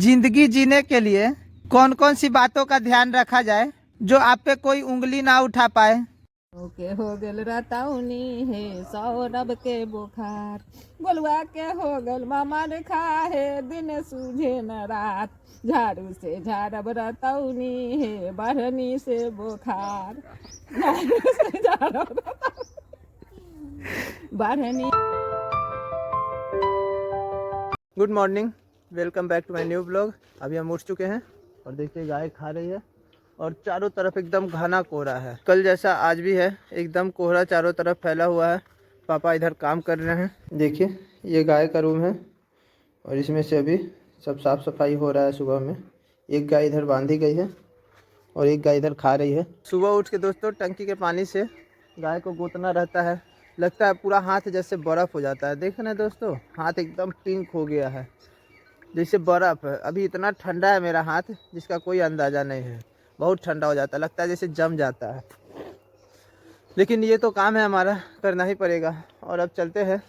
जिंदगी जीने के लिए कौन कौन सी बातों का ध्यान रखा जाए जो आप पे कोई उंगली ना उठा पाए। ओके हो गल रतौनी है सौरभ के बुखार, गोलुआ के हो गल मामा ने खा है दिन सूझे न रात, झाड़ू से झाड़ब रतौनी है बढ़नी से बुखार, झाड़ू से झाड़ब बढ़नी। Good morning, welcome back to my new blog. अभी हम उठ चुके हैं और देखिए गाय खा रही है और चारों तरफ एकदम घना कोहरा है। कल जैसा आज भी है, एकदम कोहरा चारों तरफ फैला हुआ है। पापा इधर काम कर रहे हैं। देखिए ये गाय का रूम है और इसमें से अभी सब साफ सफाई हो रहा है। सुबह में एक गाय इधर बांधी गई है और एक गाय इधर खा रही है। सुबह उठ के दोस्तों टंकी के पानी से गाय को गोतना रहता है। लगता है पूरा हाथ जैसे बर्फ़ हो जाता है। देख रहे हैं दोस्तों, हाथ एकदम पिंक हो गया है जैसे बर्फ़ है। अभी इतना ठंडा है मेरा हाथ जिसका कोई अंदाज़ा नहीं है। बहुत ठंडा हो जाता है, लगता है जैसे जम जाता है। लेकिन ये तो काम है हमारा, करना ही पड़ेगा। और अब चलते हैं,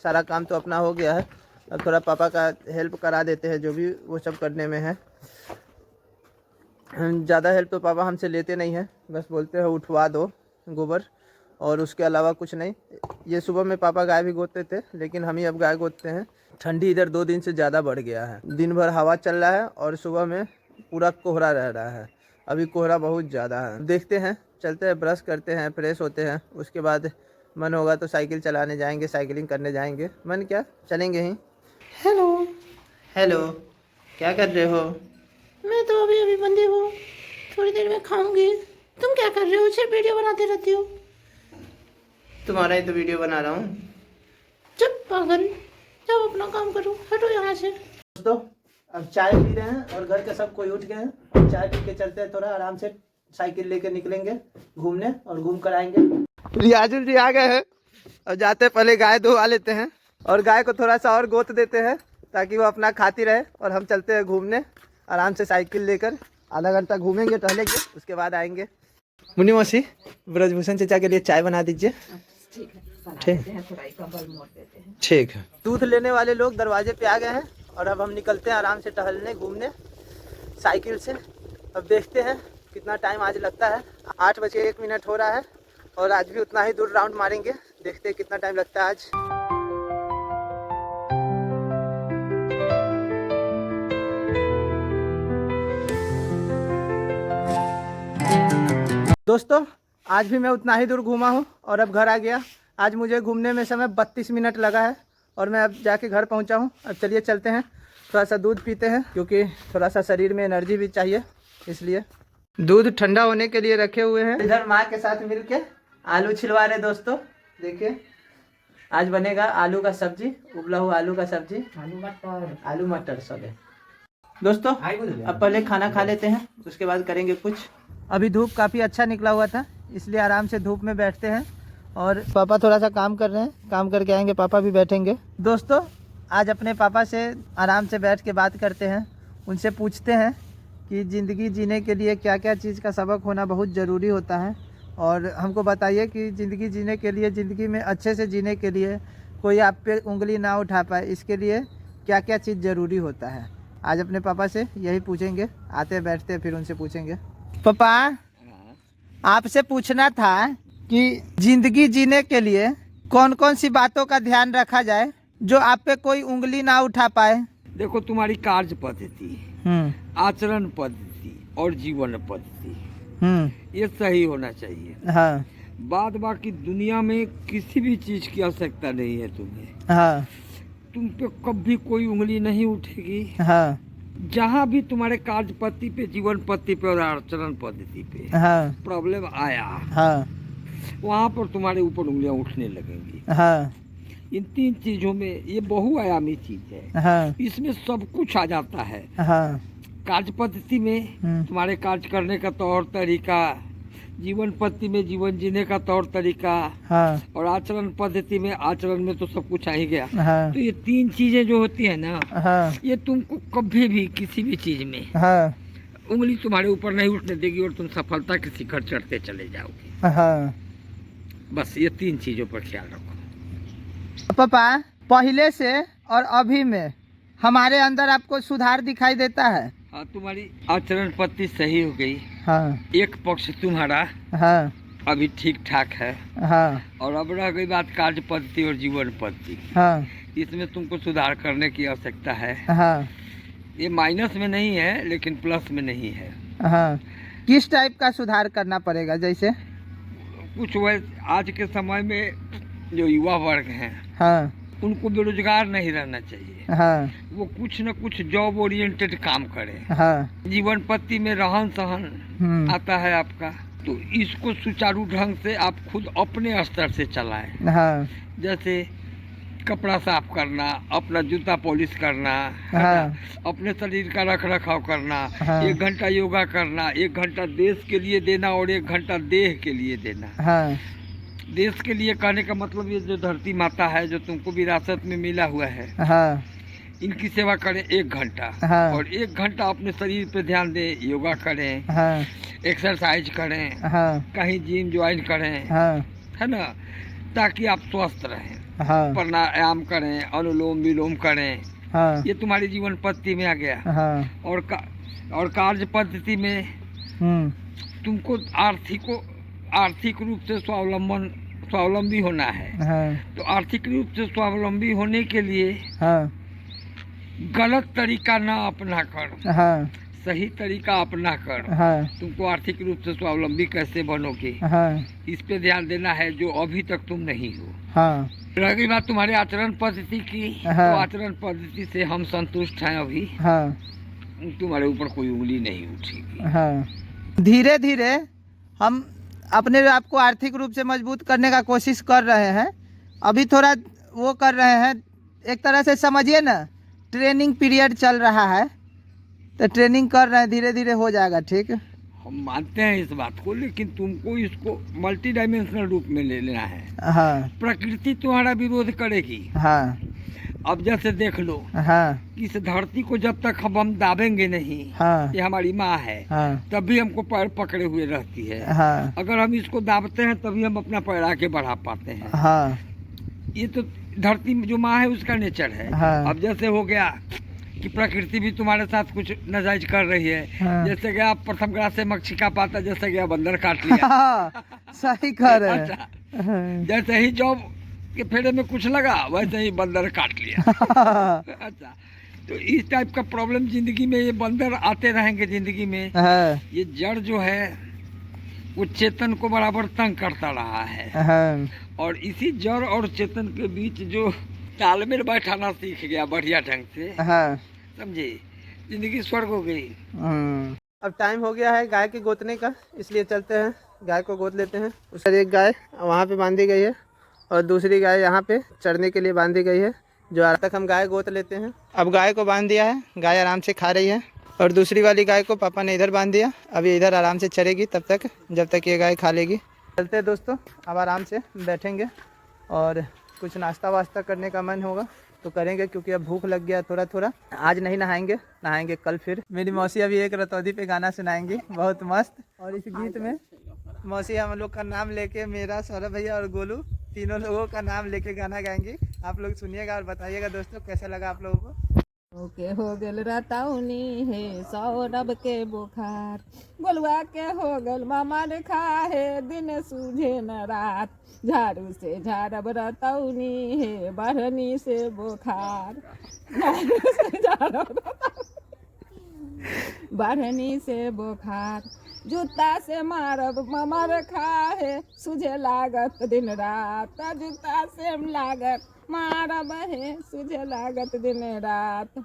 सारा काम तो अपना हो गया है। अब थोड़ा पापा का हेल्प करा देते हैं, जो भी वो सब करने में है। ज़्यादा हेल्प तो पापा हमसे लेते नहीं हैं, बस बोलते हैं उठवा दो गोबर, और उसके अलावा कुछ नहीं। ये सुबह में पापा गाय भी गोदते थे, लेकिन हम ही अब गाय गोदते हैं। ठंडी इधर 2 दिन से ज़्यादा बढ़ गया है। दिन भर हवा चल रहा है और सुबह में पूरा कोहरा रह रहा है। अभी कोहरा बहुत ज़्यादा है। देखते हैं, चलते हैं, ब्रश करते हैं, फ्रेश होते हैं। उसके बाद मन होगा तो साइकिल चलाने जाएंगे, साइकिलिंग करने जाएंगे। मन क्या, चलेंगे ही। हेलो हेलो, क्या कर रहे हो? मैं तो अभी बंदी हूँ, थोड़ी देर में खाऊंगी। तुम क्या कर रहे हो? सिर्फ वीडियो बनाते रहती हो। तुम्हारा ही तो वीडियो बना रहा हूँ। चुप पागल, जाओ अपना काम करो, हटो यहाँ से। दोस्तों अब चाय पी रहे हैं और घर के सब कोई उठ गए हैं। अब चाय पी के चलते हैं, थोड़ा आराम से साइकिल लेके निकलेंगे घूमने और घूम कर आएंगे। रियाजुल जी आ गए हैं और जाते पहले गाय धोवा लेते हैं और गाय को थोड़ा सा और गोत देते हैं ताकि वो अपना खाती रहे। और हम चलते हैं घूमने आराम से साइकिल लेकर। आधा घंटा घूमेंगे, टहलेंगे, उसके बाद आएंगे। मुन्नी मौसी, ब्रजभूषण चाचा के लिए चाय बना दीजिए। ठीक है। दूध लेने वाले लोग दरवाजे पे आ गए हैं और अब हम निकलते हैं आराम से टहलने, घूमने साइकिल से। अब देखते हैं कितना टाइम आज लगता है। 8:01 हो रहा है और आज भी उतना ही दूर राउंड मारेंगे। देखते हैं कितना टाइम लगता है आज। दोस्तों आज भी मैं उतना ही दूर घूमा हूँ और अब घर आ गया। आज मुझे घूमने में समय 32 मिनट लगा है और मैं अब जाके घर पहुँचा हूँ। अब चलिए चलते हैं, थोड़ा सा दूध पीते हैं क्योंकि थोड़ा सा शरीर में एनर्जी भी चाहिए, इसलिए दूध ठंडा होने के लिए रखे हुए हैं। इधर माँ के साथ मिलके आलू छिलवा रहे। दोस्तों देखिए आज बनेगा आलू का सब्जी, उबला हुआ आलू का सब्जी, आलू मटर सब है। दोस्तों अब पहले खाना खा लेते हैं, उसके बाद करेंगे कुछ। अभी धूप काफ़ी अच्छा निकला हुआ था, इसलिए आराम से धूप में बैठते हैं। और पापा थोड़ा सा काम कर रहे हैं, काम करके आएंगे, पापा भी बैठेंगे। दोस्तों आज अपने पापा से आराम से बैठ के बात करते हैं, उनसे पूछते हैं कि ज़िंदगी जीने के लिए क्या क्या चीज़ का सबक होना बहुत ज़रूरी होता है। और हमको बताइए कि ज़िंदगी जीने के लिए, ज़िंदगी में अच्छे से जीने के लिए कोई आप पे उंगली ना उठा पाए, इसके लिए क्या क्या चीज़ ज़रूरी होता है। आज अपने पापा से यही पूछेंगे, आते बैठते फिर उनसे पूछेंगे। पापा आपसे पूछना था कि जिंदगी जीने के लिए कौन कौन सी बातों का ध्यान रखा जाए जो आप पे कोई उंगली ना उठा पाए। देखो तुम्हारी कार्य पद्धति, आचरण पद्धति और जीवन पद्धति ये सही होना चाहिए। हाँ। बाद बाकी दुनिया में किसी भी चीज की आवश्यकता नहीं है तुम्हें। हाँ। तुम पे कभी कोई उंगली नहीं उठेगी। हाँ। जहाँ भी तुम्हारे कार्य पद्धति पे, जीवन पद्धति पे और आचरण पद्धति पे हाँ। प्रॉब्लम आया, हाँ। वहाँ पर तुम्हारे ऊपर उंगलियां उठने लगेंगी। हाँ। इन 3 चीजों में ये बहुआयामी चीज है। हाँ। इसमें सब कुछ आ जाता है। हाँ। कार्य पद्धति में तुम्हारे कार्य करने का तौर तरीका, जीवन पद्धति में जीवन जीने का तौर तरीका, हाँ। और आचरण पद्धति में, आचरण में तो सब कुछ आ ही गया। हाँ। तो ये 3 चीजें जो होती है ना, हाँ। ये तुमको कभी भी किसी भी चीज में हाँ। उंगली तुम्हारे ऊपर नहीं उठने देगी और तुम सफलता के शिखर चढ़ते चले जाओगे। हाँ। बस ये 3 चीजों पर ख्याल रखो। पापा पहले से और अभी में हमारे अंदर आपको सुधार दिखाई देता है? हाँ, तुम्हारी आचरण पद्धति सही हो गई। हाँ एक पक्ष तुम्हारा हाँ अभी ठीक ठाक है। हाँ और अब रह गई बात कार्य पद्धति और जीवन पद्धति, हाँ इसमें तुमको सुधार करने की आवश्यकता है। हाँ ये माइनस में नहीं है लेकिन प्लस में नहीं है। हाँ। किस टाइप का सुधार करना पड़ेगा? जैसे कुछ वह आज के समय में जो युवा वर्ग हैं हाँ उनको बेरोजगार नहीं रहना चाहिए। हाँ वो कुछ न कुछ जॉब ओरिएंटेड काम करें। हाँ जीवन पद्धति में रहन सहन आता है आपका, तो इसको सुचारू ढंग से आप खुद अपने स्तर से चलाएं। हाँ जैसे कपड़ा साफ करना, अपना जूता पॉलिश करना, हाँ। अपने शरीर का रख रखाव करना, हाँ। 1 घंटा योगा करना, 1 घंटा देश के लिए देना और 1 घंटा देह के लिए देना। हाँ देश के लिए कहने का मतलब ये जो धरती माता है जो तुमको विरासत में मिला हुआ है, हाँ इनकी सेवा करें 1 घंटा। हाँ। और 1 घंटा अपने शरीर पे ध्यान दें, योगा करें, हाँ एक्सरसाइज करें, हाँ कहीं जिम ज्वाइन करें, हाँ है ना, ताकि आप स्वस्थ रहें। हाँ प्राणायाम करें, अनुलोम विलोम करें, हाँ ये तुम्हारी जीवन पद्धति में आ गया। हाँ और कार्य पद्धति में तुमको आर्थिक रूप से स्वावलंबी होना है। हाँ तो आर्थिक रूप से स्वावलंबी होने के लिए हाँ गलत तरीका ना अपना कर, हाँ सही तरीका अपना कर। हाँ तुमको आर्थिक रूप से स्वावलंबी कैसे बनोगे, हाँ इस पे ध्यान देना है, जो अभी तक तुम नहीं हो। हाँ। रह गई बात तुम्हारे आचरण पद्धति की, हाँ। तो आचरण पद्धति से हम संतुष्ट हैं अभी। हाँ तुम्हारे ऊपर कोई उंगली नहीं उठेगी। हाँ। धीरे धीरे हम अपने आप को आर्थिक रूप से मजबूत करने का कोशिश कर रहे हैं। अभी थोड़ा वो कर रहे हैं, एक तरह से समझिए ना, ट्रेनिंग पीरियड चल रहा है, तो ट्रेनिंग कर रहे हैं, धीरे धीरे हो जाएगा ठीक। हम मानते हैं इस बात को, लेकिन तुमको इसको मल्टी डायमेंशनल रूप में ले लेना है। हाँ प्रकृति तुम्हारा विरोध करेगी। हाँ अब जैसे देख लो, हाँ इस धरती को जब तक हम दाबेंगे नहीं, हाँ ये हमारी माँ है, हाँ तब भी हमको पैर पकड़े हुए रहती है। हाँ अगर हम इसको दाबते हैं तभी हम अपना पैर आगे बढ़ा पाते हैं। हाँ ये तो धरती में जो माँ है उसका नेचर है। हाँ। अब जैसे हो गया कि प्रकृति भी तुम्हारे साथ कुछ नाजायज कर रही है। हाँ। जैसे गया प्रथम क्लास से मक्षी का पाता, जैसे गया बंदर काट लिया। हाँ, सही कह रहे हैं। अच्छा, हाँ। जैसे ही जॉब के फेरे में कुछ लगा वैसे ही बंदर काट लिया। अच्छा, तो इस टाइप का प्रॉब्लम जिंदगी में, ये बंदर आते रहेंगे जिंदगी में। हाँ ये जड़ जो है वो चेतन को बराबर तंग करता रहा है। हाँ और इसी जड़ और चेतन के बीच जो तालमेल बैठाना सीख गया बढ़िया ढंग से, हाँ। समझे, जिंदगी स्वर्ग हो गई। अब टाइम हो गया है गाय के गोतने का, इसलिए चलते हैं, गाय को गोद लेते हैं। उसका एक गाय वहाँ पे बांधी गई है और दूसरी गाय यहाँ पे चढ़ने के लिए बांधी गई है, जो आज तक हम गाय गोत लेते हैं। अब गाय को बांध दिया है, गाय आराम से खा रही है, और दूसरी वाली गाय को पापा ने इधर बांध दिया। अब ये इधर आराम से चरेगी तब तक, जब तक ये गाय खा लेगी। चलते हैं दोस्तों, अब आराम से बैठेंगे और कुछ नाश्ता वास्ता करने का मन होगा तो करेंगे, क्योंकि अब भूख लग गया थोड़ा थोड़ा। आज नहीं नहाएंगे कल फिर। मेरी मौसी अभी एक रतौदी पे गाना सुनाएंगी बहुत मस्त, और इस गीत में मौसी हम लोग का नाम लेके, मेरा, सौरभ भैया और गोलू, तीनों लोगों का नाम लेके गाना गाएंगी। आप लोग सुनिएगा और बताइएगा दोस्तों कैसा लगा आप लोगों को। ओके हो गेल रतौनी हे सौरभ के बुखार, गोलुआ के हो गल मामा रे खाहे, दिन सूझे न रात, झाड़ू से झाड़ब रतौनी हे बढ़नी से बुखार, झाड़ू से झाड़ब बढ़नी से बुखार, जूता से मारब मामा रे खाहे, सूझे लागत दिन रात, जूता से लागत मारब हे, सूझे लागत दिन रात।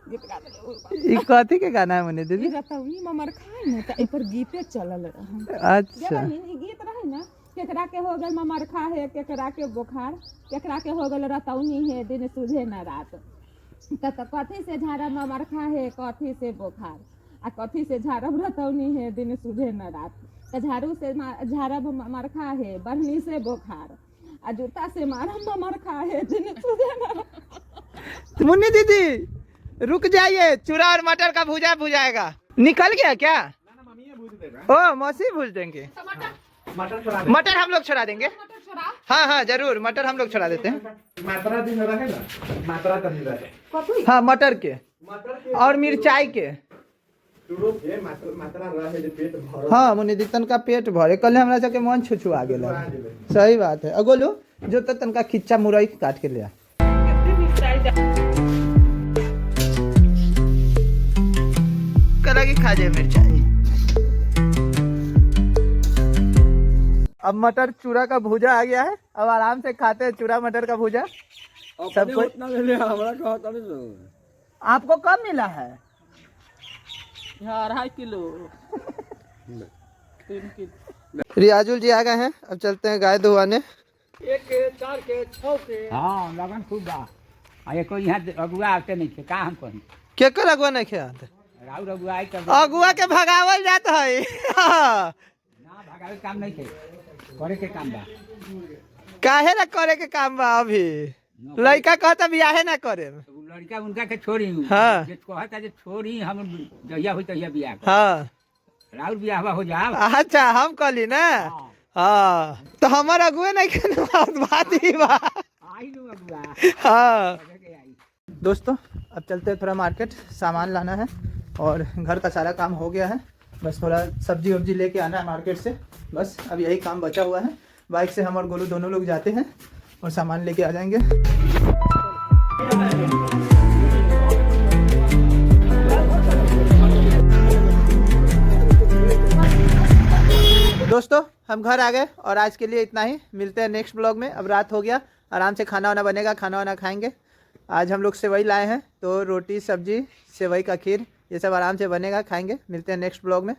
गीत गा दे। ई कथी के गाना है मुन्नी दीदी? रतौनी ममर खाए न त एपर गीते चलल रहन। अच्छा, जब ई गीत रहे न, केकरा के हो गल ममर खाए, केकरा के बुखार, केकरा के हो गल रतौनी है दिन सूझे न रात, त कथी से झाड़ब ममर खाए, कथी से बुखार, आ कथी से झाड़ब रतौनी है दिन सूझे न रात, त झाड़ू से झाड़ब ममर खाए, बढ़नी से बुखार, आ जूता से मारब ममर खाए, दिन सूझे न रात। मुन्नी दीदी रुक जाइए, चूरा और मटर का भुजा भुजाएगा। निकल गया क्या? ओ मौसी भूज देंगे, मटर हम लोग छोड़ा देंगे। छोड़ा हाँ हाँ जरूर, मटर हम लोग छोड़ा देते हैं। मात्रा दिन रहे ना, मात्रा तनी रहे। कथी हाँ मटर के मटर के और मिर्चाई के। टूरो के मात्रा रहे जे पेट भर। हाँ मुनि तन का पेट भरे, कल हमरा सबके मन छुछुआ गेल। सही बात है। अगोलू जो तो तनका खिच्चा मुरई काट के ले आ। करा के खा जाए मिर्चाई। अब मटर चूरा का भूजा आ गया है, अब आराम से खाते हैं चूरा मटर का भूजा। सब कोई उतना ले ले, हमरा कहता नहीं तो। आपको कब मिला है? 2.5 किलो 3 किलो। रियाजुल जी आ गए हैं, अब चलते हैं गाय दुहाने। 1 के 4 के 6 के। हाँ लगन खूब बा। आ एको यहाँ अगुआ आते नहीं थे, का हम कहीं केकर अगुआ नहीं खेत? राउर अगुआ आई तब अगुआ के भगावल जात है। ना भगावे काम नहीं थे, करे के काम बा। काहे ना करे के काम बा? अभी लड़का कहता बियाहे ना करे। तो उ लड़का उनका के छोड़ी हाँ। जे कहता जे छोड़ी हम जहिया होई तहिया बियाह कर। हाँ राउर बियाह हो जाओ। अच्छा हम कहली ना। हाँ तो हमार अगुए नहीं खेने बात ही बा। आई नु अगुआ हाँ करे के आई। दोस्तों अब चलते हैं थोड़ा मार्केट, सामान लाना है और घर का सारा काम हो गया है। बस थोड़ा सब्जी वब्जी लेके आना है मार्केट से, बस अब यही काम बचा हुआ है। बाइक से हम और गोलू दोनों लोग जाते हैं और सामान लेके आ जाएंगे। दोस्तों हम घर आ गए और आज के लिए इतना ही। मिलते हैं नेक्स्ट ब्लॉग में। अब रात हो गया, आराम से खाना वाना बनेगा, खाना वाना खाएंगे। आज हम लोग सेवई लाए हैं, तो रोटी सब्जी सेवई का खीर ये सब आराम से बनेगा, खाएंगे। मिलते हैं नेक्स्ट ब्लॉग में।